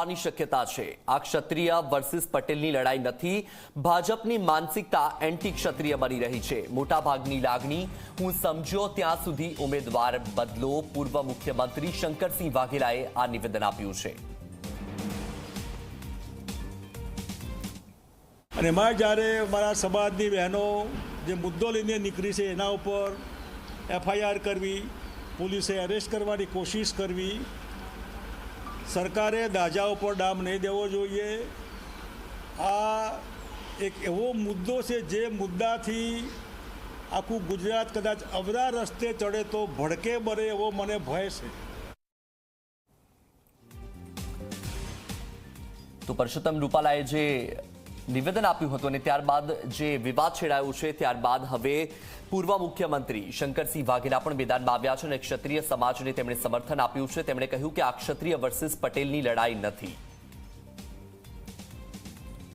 થવાની શક્યતા છે। આ ક્ષત્રિય વર્સિસ પટેલની લડાઈ નથી, ભાજપની માનસિકતા એન્ટી ક્ષત્રિય બની રહી છે। મોટાભાગની લાગણી હું સમજ્યો ત્યાં સુધી ઉમેદવાર બદલો, પૂર્વ મુખ્યમંત્રી શંકરસિંહ વાઘેલાએ આ નિવેદન આપ્યું છે। અને એમાં જ્યારે મારા સમાજની બહેનો જે મુદ્દો લઈને નીકળી છે એના ઉપર એફઆઈઆર કરવી, પોલીસે એરેસ્ટ કરવાની કોશિશ કરવી, સરકારે દાજા ઉપર ડામ નહીં દેવો જોઈએ। આ એક એવો મુદ્દો છે જે મુદ્દાથી આખું ગુજરાત કદાચ અવરા રસ્તે ચડે તો ભડકે બરે એવો મને ભય છે। તો પરસોત્તમ રૂપાલાએ જે નિવેદન આપ્યું હતું અને ત્યારબાદ જે વિવાદ છેડાયો છે, ત્યારબાદ હવે પૂર્વ મુખ્યમંત્રી શંકરસિંહ વાઘેલા પણ મેદાનમાં આવ્યા છે અને ક્ષત્રિય સમાજને તેમણે સમર્થન આપ્યું છે। તેમણે કહ્યું કે આ ક્ષત્રિય વર્સિસ પટેલની લડાઈ નથી।